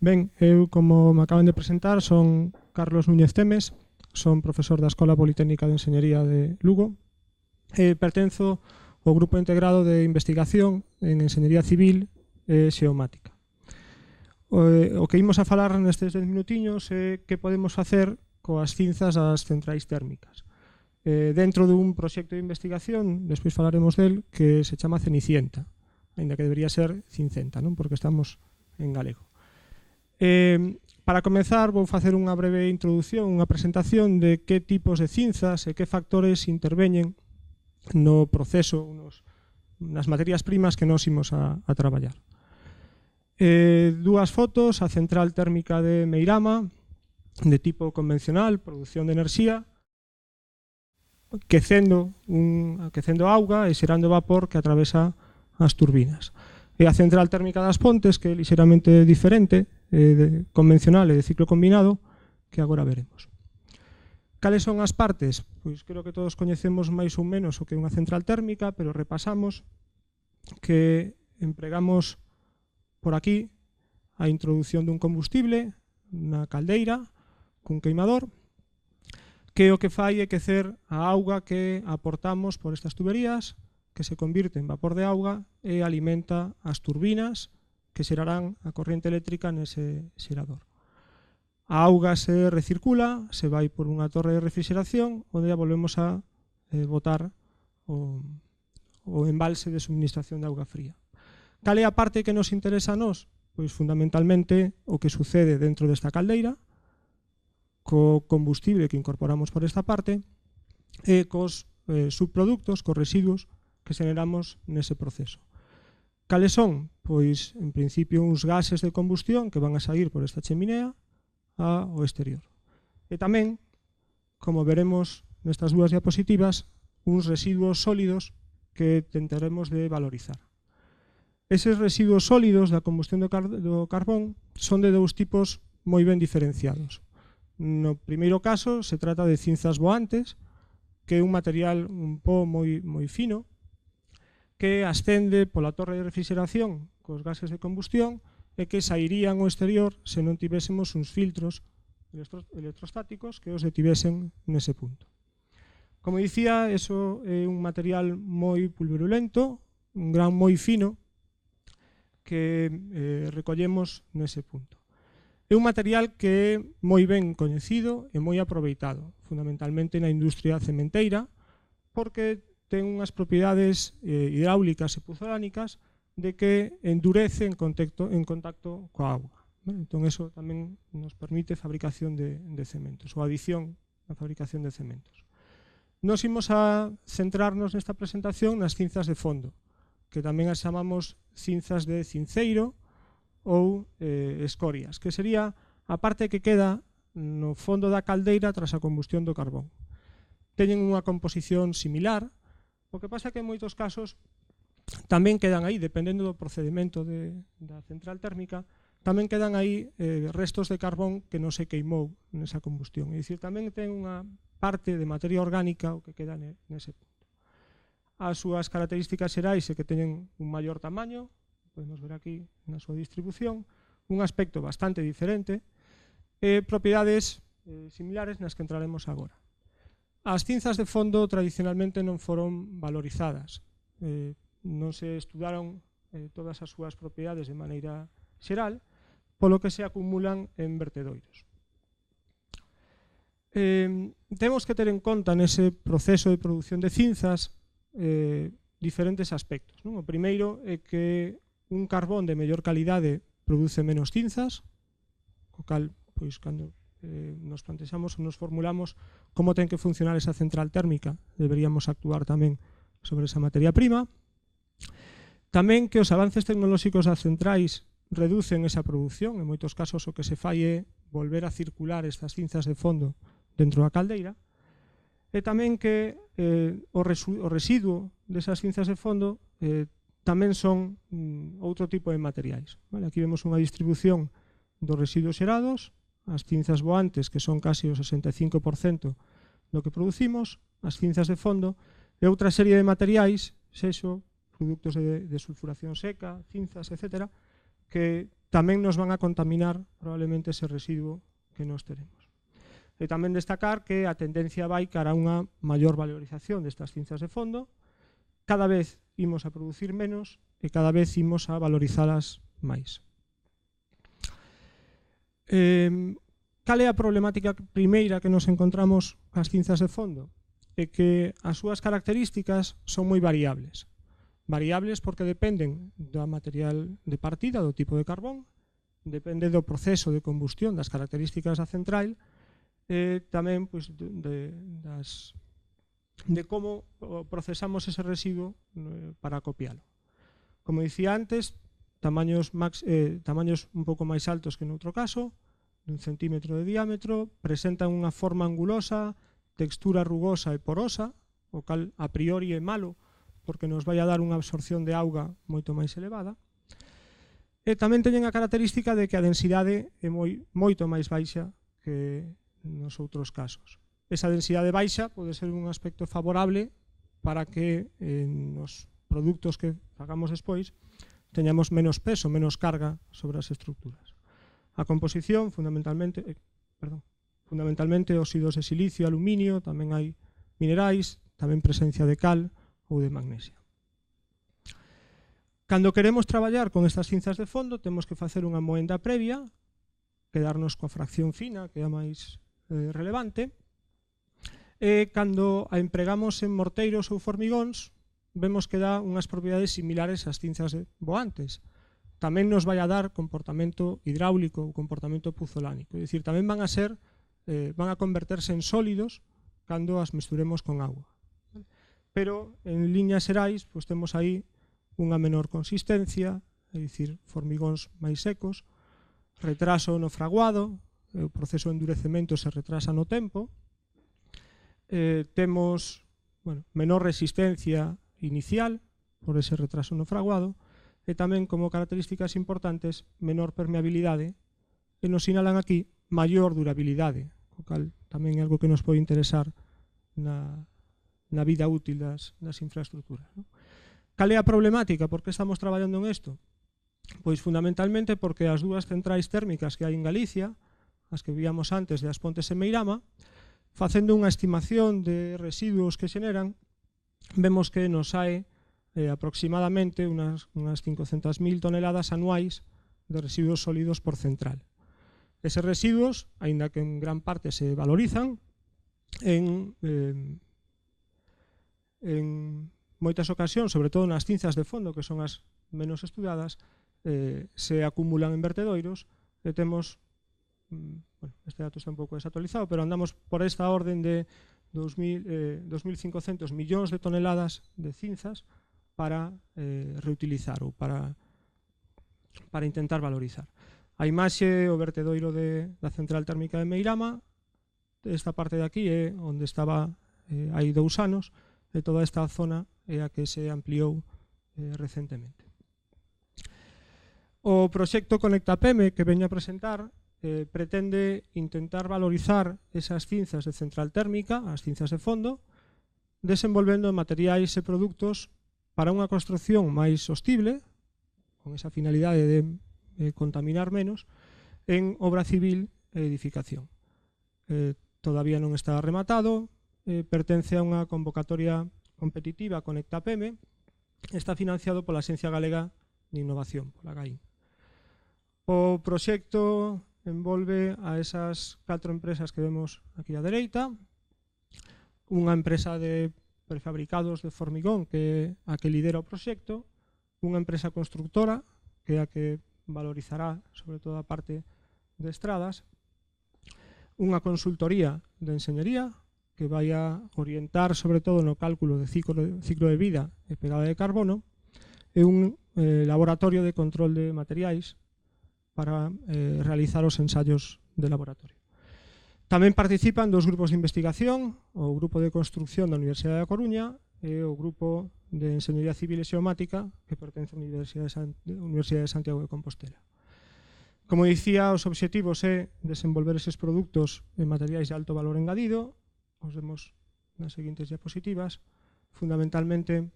Ben, eu, como me acaban de presentar, son Carlos Núñez Temes, son profesor da Escola Politécnica de Enxeñería de Lugo e pertenzo ao Grupo Integrado de Investigación en Enxeñería Civil e Xeomática. O que imos a falar nestes 10 minutiños é que podemos facer coas cinzas das centrais térmicas. Dentro dun proxecto de investigación, despois falaremos del, que se chama Cenicienta, ainda que debería ser Cincenta, non? Porque estamos en galego. Para comezar, vou facer unha breve introducción, unha presentación de que tipos de cinzas e que factores interveñen no proceso, nas materias primas que nos imos a traballar. Dúas fotos, a central térmica de Meirama, de tipo convencional, produción de enerxía, quecendo auga e xerando vapor que atravesa as turbinas. E a central térmica das Pontes, que é lixeramente diferente, convencional e de ciclo combinado, que agora veremos. Cales son as partes? Pois creo que todos coñecemos máis ou menos o que é unha central térmica, pero repasamos que empregamos por aquí a introducción dun combustible na caldeira cun queimador, que o que fai é quecer a auga que aportamos por estas tuberías, que se convirte en vapor de auga e alimenta as turbinas que xerarán a corriente eléctrica nese xerador. A auga se recircula, se vai por unha torre de refrigeración, onde a volvemos a botar o embalse de suministración de auga fría. Cal é a parte que nos interesa a nós? Pois fundamentalmente o que sucede dentro desta caldeira, co combustible que incorporamos por esta parte e cos subproductos, cos residuos que xeneramos nese proceso. Cales son? Pois, en principio, uns gases de combustión que van a sair por esta cheminea ao exterior. E tamén, como veremos nestas dúas diapositivas, uns residuos sólidos que tentaremos de valorizar. Eses residuos sólidos da combustión do carbón son de dous tipos moi ben diferenciados. No primeiro caso, se trata de cinzas voantes, que é un material un po moi fino, que ascende pola torre de refrigeración cos gases de combustión e que sairían ao exterior se non tivésemos uns filtros electrostáticos que os detivesen nese punto. Como dicía, eso é un material moi pulverulento, un gran moi fino que recollemos nese punto. É un material que é moi ben coñecido e moi aproveitado, fundamentalmente na industria cementeira, porque ten unhas propiedades hidráulicas e puzolánicas de que endurece en contacto coa auga. Entón, eso tamén nos permite fabricación de cementos, ou adición na fabricación de cementos. Nos imos a centrarnos nesta presentación nas cinzas de fondo, que tamén as chamamos cinzas de cinceiro ou escorias, que sería a parte que queda no fondo da caldeira tras a combustión do carbón. Teñen unha composición similar. O que pasa é que en moitos casos tamén quedan aí, dependendo do procedimento da central térmica, tamén quedan aí restos de carbón que non se queimou nesa combustión. É dicir, tamén ten unha parte de materia orgánica o que queda nese punto. As súas características xerais é que teñen un maior tamaño, podemos ver aquí na súa distribución, un aspecto bastante diferente e propiedades similares nas que entraremos agora. As cinzas de fondo tradicionalmente non foron valorizadas, non se estudaron todas as súas propiedades de maneira xeral, polo que se acumulan en vertedoiros. Temos que ter en conta nese proceso de produción de cinzas diferentes aspectos. O primeiro é que un carbón de mellor calidade produce menos cinzas, o cal, pois, cando nos plantexamos ou nos formulamos como ten que funcionar esa central térmica, deberíamos actuar tamén sobre esa materia prima. Tamén que os avances tecnolóxicos das centrais reducen esa produción, en moitos casos o que se fai é volver a circular estas cinzas de fondo dentro da caldeira, e tamén que o residuo desas cinzas de fondo tamén son outro tipo de materiais. Aquí vemos unha distribución dos residuos xerados, as cinzas voantes, que son casi o 65% do que producimos, as cinzas de fondo, e outra serie de materiais, sexo, produtos de sulfuración seca, cinzas, etc., que tamén nos van a contaminar probablemente ese residuo que nos teremos. E tamén destacar que a tendencia vai cara a unha maior valorización destas cinzas de fondo. Cada vez imos a producir menos e cada vez imos a valorizalas máis. Cal é a problemática primeira que nos encontramos cas cinzas de fondo? É que as súas características son moi variables. Variables porque dependen do material de partida, do tipo de carbón, depende do proceso de combustión, das características da central, e tamén pois, de como procesamos ese residuo para copialo. Como dicía antes, tamaños un pouco máis altos que noutro caso, dun centímetro de diámetro, presentan unha forma angulosa, textura rugosa e porosa, o cal a priori é malo, porque nos vai a dar unha absorción de auga moito máis elevada. E tamén teñen a característica de que a densidade é moito máis baixa que nos outros casos. Esa densidade baixa pode ser un aspecto favorable para que nos produtos que hagamos despois teñamos menos peso, menos carga sobre as estructuras. A composición, fundamentalmente óxidos de silicio, aluminio, tamén hai minerais, tamén presencia de cal ou de magnesia. Cando queremos traballar con estas cinzas de fondo, temos que facer unha moenda previa, quedarnos coa fracción fina, que é a máis relevante, e cando a empregamos en morteiros ou formigóns, vemos que dá unhas propiedades similares ás cinzas voantes. Tamén nos vai a dar comportamento hidráulico ou comportamento puzolánico, é dicir, tamén van a converterse en sólidos cando as mesturemos con auga. Pero en liñas xerais pois temos aí unha menor consistencia, é dicir, formigóns máis secos, retraso no fraguado, o proceso de endurecemento se retrasa no tempo, temos menor resistencia inicial por ese retraso no fraguado, e tamén como características importantes menor permeabilidade, e nos sinalan aquí maior durabilidade, o cal tamén é algo que nos pode interesar na vida útil das infraestructuras. Cal é a problemática? Por que estamos traballando en isto? Pois fundamentalmente porque as dúas centrais térmicas que hai en Galicia, as que víamos antes de As Pontes e Meirama, facendo unha estimación de residuos que xeneran, vemos que nos sae aproximadamente unas 500.000 toneladas anuais de residuos sólidos por central. Eses residuos, aínda que en gran parte se valorizan, en moitas ocasións, sobre todo nas cinzas de fondo, que son as menos estudadas, se acumulan en vertedoiros e temos, este dato está un pouco desactualizado, pero andamos por esta orden de 2.500 millóns de toneladas de cinzas para reutilizar ou para intentar valorizar. A imaxe, o vertedoiro da central térmica de Meirama, esta parte de aquí é onde estaba hai 2 anos, e toda esta zona é a que se ampliou recentemente. O proxecto ConectaPeme que veño a presentar pretende intentar valorizar esas cinzas de central térmica, as cinzas de fondo, desenvolvendo materiais e produtos para unha construcción máis sostible, con esa finalidade de contaminar menos, en obra civil e edificación. Todavía non está rematado, pertence a unha convocatoria competitiva ConectaPeme, está financiado pola Axencia Galega de Innovación, pola GAIN. O proxecto envolve a esas 4 empresas que vemos aquí á dereita, unha empresa de prefabricados de formigón que é a que lidera o proxecto, unha empresa constructora que é a que valorizará sobre todo a parte de estradas, unha consultoría de enxeñería que vai a orientar sobre todo no cálculo de ciclo de vida e pegada de carbono, e un laboratorio de control de materiais para realizar os ensaios de laboratorio. Tamén participan 2 grupos de investigación, o Grupo de Construcción da Universidade da Coruña e o Grupo de Enxeñería Civil e Xeomática que pertence á Universidade de Santiago de Compostela. Como dicía, os obxectivos é desenvolver eses produtos en materiais de alto valor engadido, os vemos nas seguintes diapositivas, fundamentalmente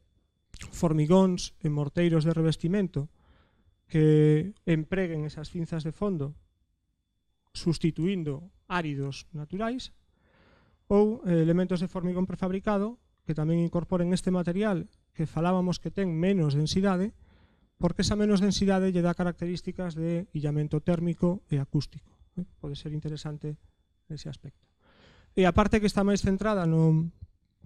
formigóns e morteiros de revestimento que empreguen esas cinzas de fondo sustituindo áridos naturais, ou elementos de formigón prefabricado que tamén incorporen este material que falábamos que ten menos densidade, porque esa menos densidade lle dá características de illamento térmico e acústico. Pode ser interesante ese aspecto. E a parte que está máis centrada no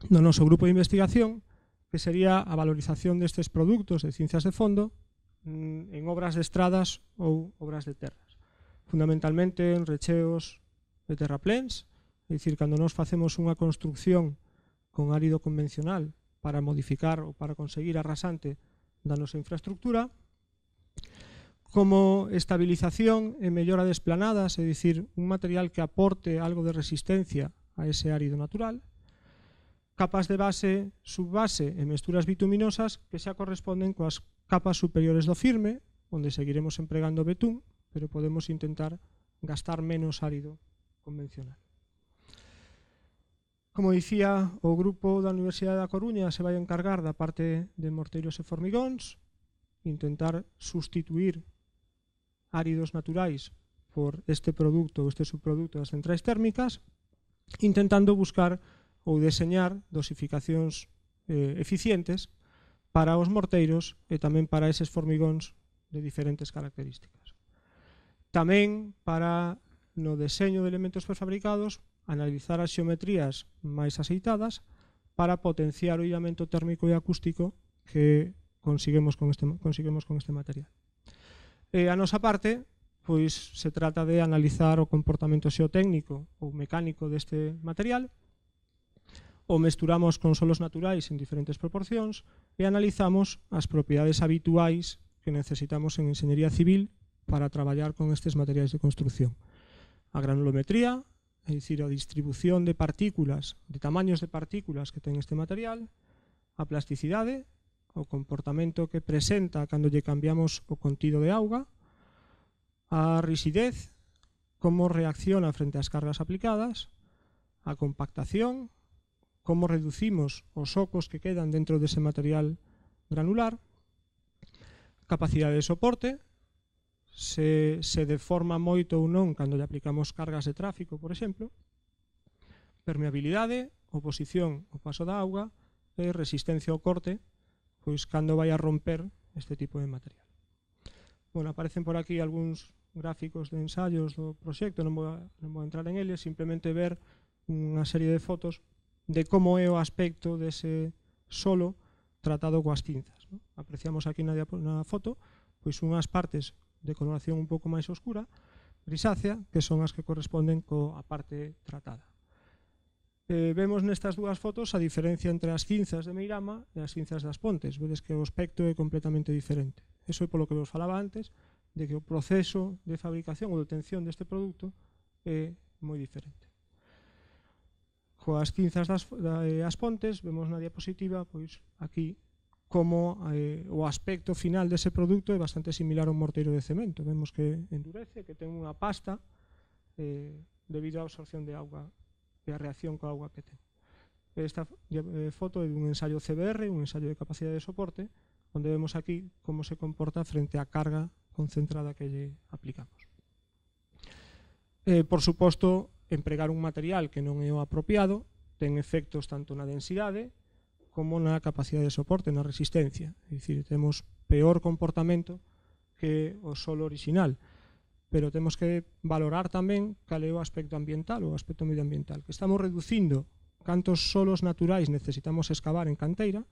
noso grupo de investigación, que sería a valorización destes produtos de cinzas de fondo en obras de estradas ou obras de terras. Fundamentalmente en recheos de terraplens, é dicir, cando nos facemos unha construcción con árido convencional para modificar ou para conseguir a rasante da nosa infraestructura, como estabilización e mellora de esplanadas, é dicir, un material que aporte algo de resistencia a ese árido natural, capas de base, subbase e mesturas bituminosas que xa corresponden coas capas superiores do firme, onde seguiremos empregando betún, pero podemos intentar gastar menos árido convencional. Como dicía, o grupo da Universidade da Coruña se vai encargar da parte de morteiros e formigóns, intentar sustituir áridos naturais por este produto ou este subproducto das centrais térmicas, intentando buscar ou deseñar dosificacións eficientes para os morteiros e tamén para eses formigóns de diferentes características. Tamén para, no deseño de elementos prefabricados, analizar as xeometrías máis aceitadas para potenciar o illamento térmico e acústico que conseguimos con este material. E a nosa parte, pois, se trata de analizar o comportamento xeotécnico ou mecánico deste material, o mesturamos con solos naturais en diferentes proporcións e analizamos as propiedades habituais que necesitamos en enxeñería civil para traballar con estes materiais de construcción. A granulometría, é dicir, a distribución de partículas, de tamaños de partículas que ten este material, a plasticidade, o comportamento que presenta cando lle cambiamos o contido de auga, a risidez, como reacciona frente ás cargas aplicadas, a compactación, como reducimos os ocos que quedan dentro dese material granular, capacidade de soporte, se deforma moito ou non cando lle aplicamos cargas de tráfico, por exemplo, permeabilidade, oposición ao paso da auga e resistencia ao corte, pois cando vai a romper este tipo de material. Bueno, aparecen por aquí algúns gráficos de ensaios do proxecto, non vou entrar en eles, simplemente ver unha serie de fotos de como é o aspecto dese solo tratado coas cinzas. Apreciamos aquí na foto pois unhas partes de coloración un pouco máis oscura, grisácea, que son as que corresponden coa parte tratada. Vemos nestas dúas fotos a diferencia entre as cinzas de Meirama e as cinzas das Pontes. Vedes que o aspecto é completamente diferente. Eso é polo que vos falaba antes, de que o proceso de fabricación ou de obtención deste produto é moi diferente. Coas cinzas das Pontes, vemos na diapositiva, pois aquí, como o aspecto final dese produto é bastante similar a un morteiro de cemento. Vemos que endurece, que ten unha pasta debido á absorción de auga e a reacción coa auga que ten. Esta foto é dun ensaio CBR, un ensaio de capacidade de soporte, onde vemos aquí como se comporta frente á carga concentrada que lle aplicamos. Por suposto, empregar un material que non é o apropiado ten efectos tanto na densidade como na capacidade de soporte, na resistencia. É dicir, temos peor comportamento que o solo original, pero temos que valorar tamén cal é o aspecto ambiental, o aspecto medioambiental, que estamos reducindo cantos solos naturais necesitamos excavar en canteira,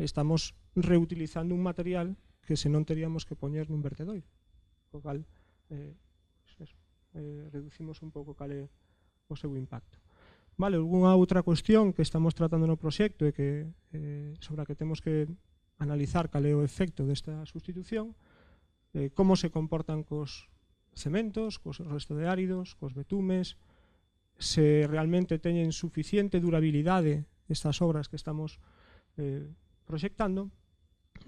estamos reutilizando un material que se non teríamos que poñer nun vertedoiro, co cal reducimos un pouco cal é o seu impacto. Vale, algunha outra cuestión que estamos tratando no proxecto e que sobre a que temos que analizar cal é o efecto desta sustitución, como se comportan cos cementos, cos resto de áridos, cos betumes, se realmente teñen suficiente durabilidade estas obras que estamos proxectando,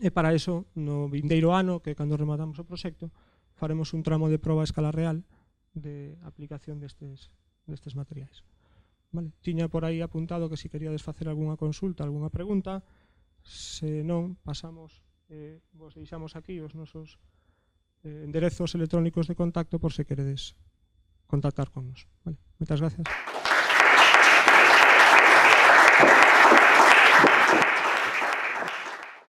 e para eso, no vindeiro ano, que cando rematamos o proxecto, faremos un tramo de proba a escala real de aplicación destes materiais. Vale. Tiña por aí apuntado que se queríades facer algunha consulta, algunha pregunta, se non, pasamos, vos deixamos aquí os nosos enderezos electrónicos de contacto por se queredes contactar con nos. Vale, moitas gracias.